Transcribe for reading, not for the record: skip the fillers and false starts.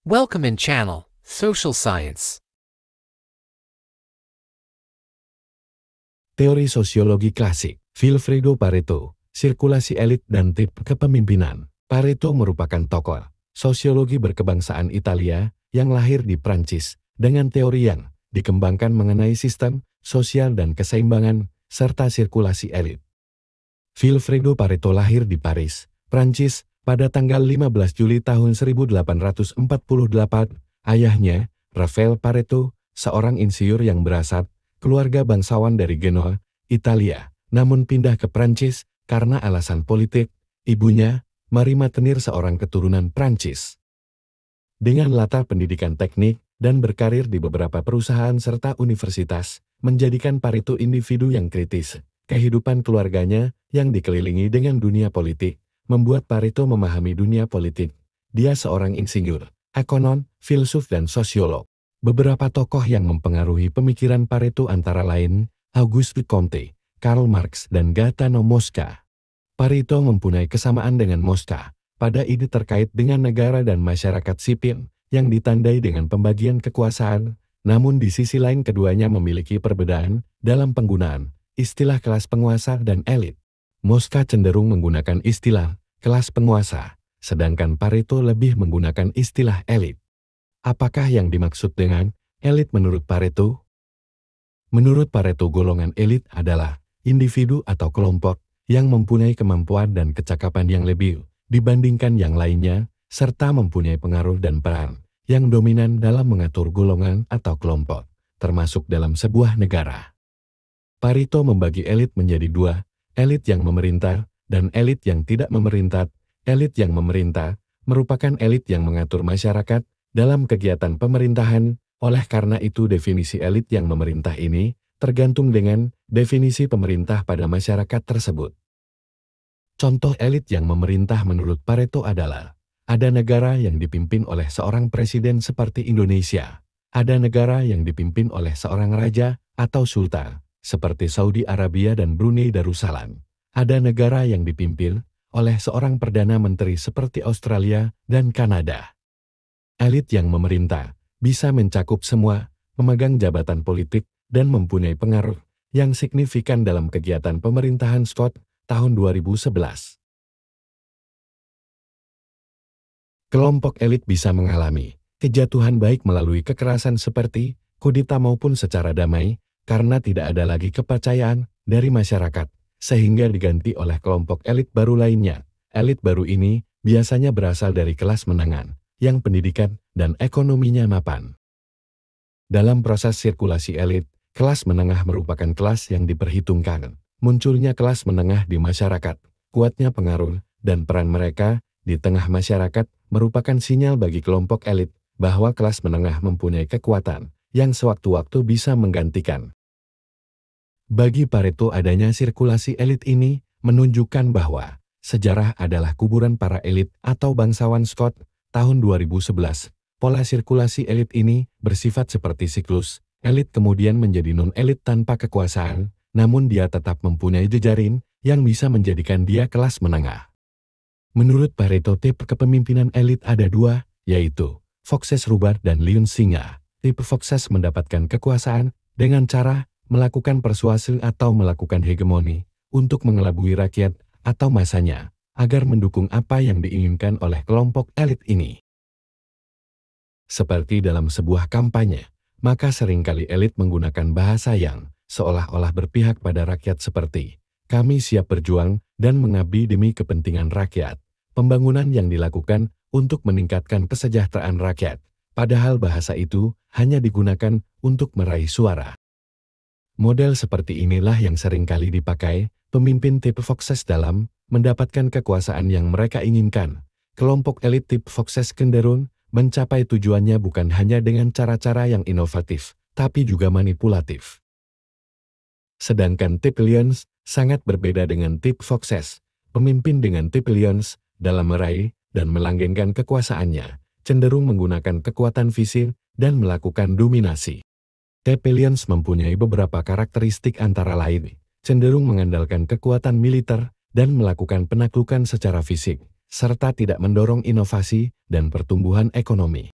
Welcome in channel, Social Science. Teori sosiologi klasik, Vilfredo Pareto, sirkulasi elit dan tip kepemimpinan. Pareto merupakan tokoh sosiologi berkebangsaan Italia yang lahir di Prancis dengan teori yang dikembangkan mengenai sistem sosial dan keseimbangan serta sirkulasi elit. Vilfredo Pareto lahir di Paris, Prancis, pada tanggal 15 Juli tahun 1848. Ayahnya, Rafael Pareto, seorang insinyur yang berasal keluarga bangsawan dari Genoa, Italia, namun pindah ke Prancis karena alasan politik. Ibunya, Marie Matenir, seorang keturunan Prancis. Dengan latar pendidikan teknik dan berkarir di beberapa perusahaan serta universitas, menjadikan Pareto individu yang kritis. Kehidupan keluarganya yang dikelilingi dengan dunia politik, membuat Pareto memahami dunia politik. Dia seorang insinyur, ekonom, filsuf dan sosiolog. Beberapa tokoh yang mempengaruhi pemikiran Pareto antara lain Auguste Comte, Karl Marx dan Gaetano Mosca. Pareto mempunyai kesamaan dengan Mosca pada ide terkait dengan negara dan masyarakat sipil yang ditandai dengan pembagian kekuasaan, namun di sisi lain keduanya memiliki perbedaan dalam penggunaan istilah kelas penguasa dan elit. Mosca cenderung menggunakan istilah kelas penguasa, sedangkan Pareto lebih menggunakan istilah elit. Apakah yang dimaksud dengan elit menurut Pareto? Menurut Pareto, golongan elit adalah individu atau kelompok yang mempunyai kemampuan dan kecakapan yang lebih dibandingkan yang lainnya, serta mempunyai pengaruh dan peran yang dominan dalam mengatur golongan atau kelompok, termasuk dalam sebuah negara. Pareto membagi elit menjadi dua, elit yang memerintah dan elit yang tidak memerintah. Elit yang memerintah merupakan elit yang mengatur masyarakat dalam kegiatan pemerintahan. Oleh karena itu definisi elit yang memerintah ini tergantung dengan definisi pemerintah pada masyarakat tersebut. Contoh elit yang memerintah menurut Pareto adalah, ada negara yang dipimpin oleh seorang presiden seperti Indonesia, ada negara yang dipimpin oleh seorang raja atau sultan, seperti Saudi Arabia dan Brunei Darussalam, ada negara yang dipimpin oleh seorang perdana menteri seperti Australia dan Kanada. Elit yang memerintah bisa mencakup semua, memegang jabatan politik, dan mempunyai pengaruh yang signifikan dalam kegiatan pemerintahan Scott tahun 2011. Kelompok elit bisa mengalami kejatuhan baik melalui kekerasan seperti kudeta maupun secara damai, karena tidak ada lagi kepercayaan dari masyarakat, sehingga diganti oleh kelompok elit baru lainnya. Elit baru ini biasanya berasal dari kelas menengah, yang pendidikan dan ekonominya mapan. Dalam proses sirkulasi elit, kelas menengah merupakan kelas yang diperhitungkan. Munculnya kelas menengah di masyarakat, kuatnya pengaruh dan peran mereka di tengah masyarakat merupakan sinyal bagi kelompok elit bahwa kelas menengah mempunyai kekuatan yang sewaktu-waktu bisa menggantikan. Bagi Pareto, adanya sirkulasi elit ini menunjukkan bahwa sejarah adalah kuburan para elit atau bangsawan Scott tahun 2011. Pola sirkulasi elit ini bersifat seperti siklus. Elit kemudian menjadi non-elit tanpa kekuasaan, namun dia tetap mempunyai jejaring yang bisa menjadikan dia kelas menengah. Menurut Pareto, tipe kepemimpinan elit ada dua, yaitu Foxes-Rhubarb dan Lyons-Singer. Tipe Foxes mendapatkan kekuasaan dengan cara melakukan persuasi atau melakukan hegemoni untuk mengelabui rakyat atau masanya agar mendukung apa yang diinginkan oleh kelompok elit ini. Seperti dalam sebuah kampanye, maka seringkali elit menggunakan bahasa yang seolah-olah berpihak pada rakyat seperti, kami siap berjuang dan mengabdi demi kepentingan rakyat. Pembangunan yang dilakukan untuk meningkatkan kesejahteraan rakyat, padahal bahasa itu hanya digunakan untuk meraih suara. Model seperti inilah yang seringkali dipakai pemimpin tipe Foxes dalam mendapatkan kekuasaan yang mereka inginkan. Kelompok elit tipe Foxes cenderung mencapai tujuannya bukan hanya dengan cara-cara yang inovatif, tapi juga manipulatif. Sedangkan tipe Lyons sangat berbeda dengan tipe Foxes. Pemimpin dengan tipe Lyons dalam meraih dan melanggengkan kekuasaannya cenderung menggunakan kekuatan fisik dan melakukan dominasi. Tipe Lyons mempunyai beberapa karakteristik antara lain, cenderung mengandalkan kekuatan militer dan melakukan penaklukan secara fisik, serta tidak mendorong inovasi dan pertumbuhan ekonomi.